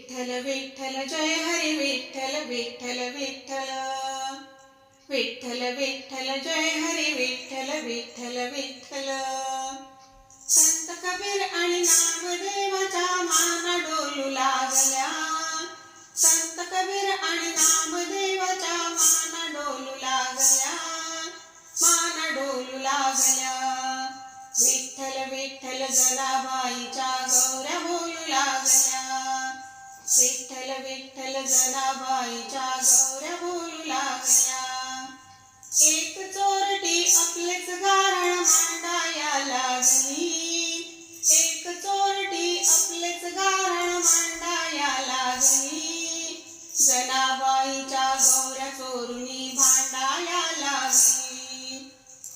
विठ्ठल विठ्ठल जय हरी विठ्ठल विठ्ठल विठ्ठल विठ्ठल विठ्ठल जय हरी विठ्ठल विठ्ठल विठ्ठल। संत कबीर आणि नामदेवाचा मान डोलू लागल्या, संत कबीर आणि नामदेवाचा मान डोलू लागल्या, मान डोलू लागल्या। विठ्ठल विठ्ठल जनाबाईच्या गौऱ्या बोलू लागल्या, विठ्ठल विठ्ठल जनाबाईच्या गौऱ्या बोलू लागल्या। एक चोरटी आपलेच गारण मांडाया लागली, एक चोरटी आपलेच गारण मांडाया लागली। जनाबाईच्या गौऱ्या चोरुनी भांडाया लागली,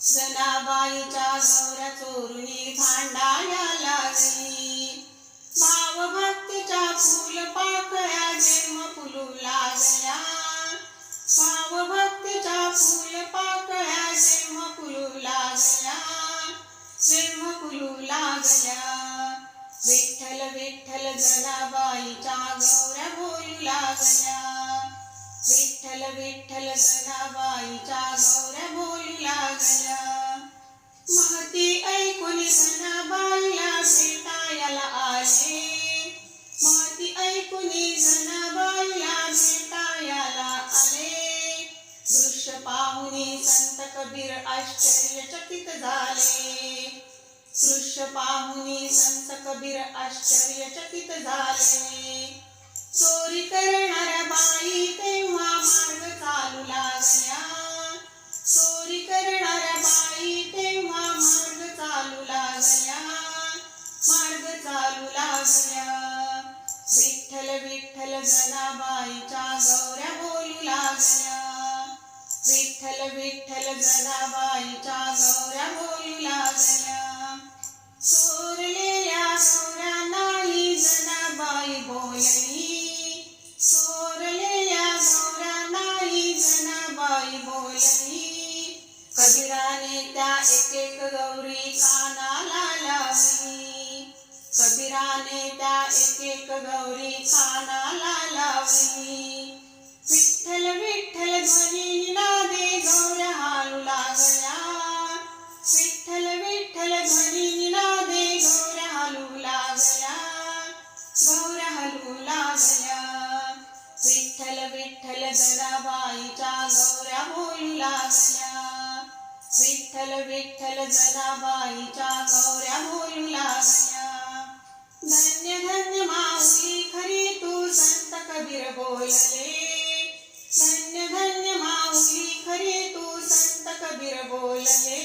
जनाबाईच्या गौऱ्या चोरुनी भांडाया लागली। भावभक्तीच्या फुल पाकळ्या जेव्हा फुलू लागल्या, भावभक्तीच्या फुल पाकळ्या जेव्हा फुलू लागल्या, जेव्हा फुलू लागल्या। विठ्ठल विठ्ठल जनाबाईच्या गौऱ्या बोलू लागल्या, विठ्ठल विठ्ठल जनाबाईच्या गौऱ्या बोलू लागल्या। महती ऐकून जनाबाईला भेटायला आले, महती ऐकून जनाबाईला भेटायला आले। दृश्य पाहुनी संत कबीर आश्चर्यचकित झाले, दृश्य पाहुनी संत कबीर आश्चर्यचकित झाले। चोरी करणाऱ्या बाई तेव्हा मार्ग चालू लागल्या, चोरी करणाऱ्या बाई तेव्हा मार्ग चालू लागल्या, मार्ग चालू लागल्या। विठ्ठल विठ्ठल जनाबाईच्या गौऱ्या बोलू लागल्या, विठ्ठल विठ्ठल जनाबाईच्या गौऱ्या बोलू लागल्या। चोरलेल्या गौऱ्या नाही जनाबाई बोलली, चोरलेल्या गौऱ्या नाही जनाबाई बोलली। कबीराने त्या एक एक गौरी कानाला लावली, कबीराने त्या एक एक गौरी कानाला लावली। विठ्ठल विठ्ठल ध्वनी निनादे गौऱ्या हालू लागल्या, विठ्ठल विठ्ठल ध्वनी निनादे गौऱ्या हालू लागल्या, गौऱ्या हालू लागल्या। विठ्ठल विठ्ठल जनाबाईच्या गौऱ्या बोलू लागल्या, विठ्ठल विठ्ठल जनाबाईच्या गौऱ्या बोलू लागल्या। धन्य धन्य माऊली खरी तू संत कबीर बोलले, धन्य धन्य माऊली खरी तू संत कबीर बोलले।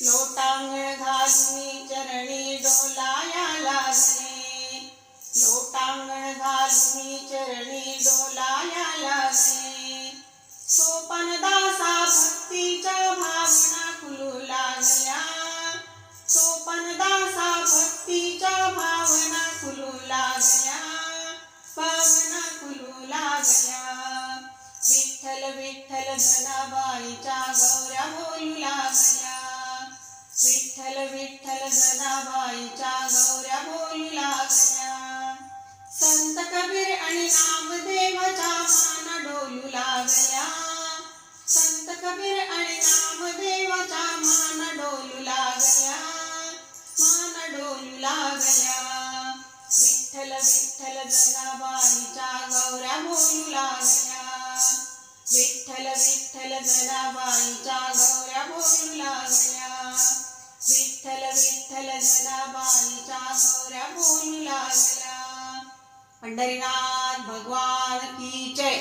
लोटांगण घालून चरणी डोलाया लागले, लोटांगण घालून चरणी डोलाया लागले। सोपान दासा भक्तीच्या भावना खुलू लागल्या, सोपान दासा भक्तीच्या भावना खुलू लागल्या, भावना खुलू लागल्या। विठ्ठल विठ्ठल जनाबाईच्या गौऱ्या बोलू लागल्या, विठ्ठल विठ्ठल जनाबाईच्या गौऱ्या बोलू लागल्या। संत कबीर आणि नामदेवाचा मान डोलू लागल्या, संत कबीर आणि नामदेवाचा मान डोलू लागल्या, मान डोलू लागल्या। विठ्ठल विठ्ठल जनाबाईच्या गौऱ्या बोलू लागल्या, विठ्ठल विठ्ठल जनाबाईच्या गौऱ्या बोलू लागल्या, विठ्ठल विठ्ठल जनाबाईच्या गौऱ्या बोलू लागल्या। पंढरीनाथ भगवान की जय।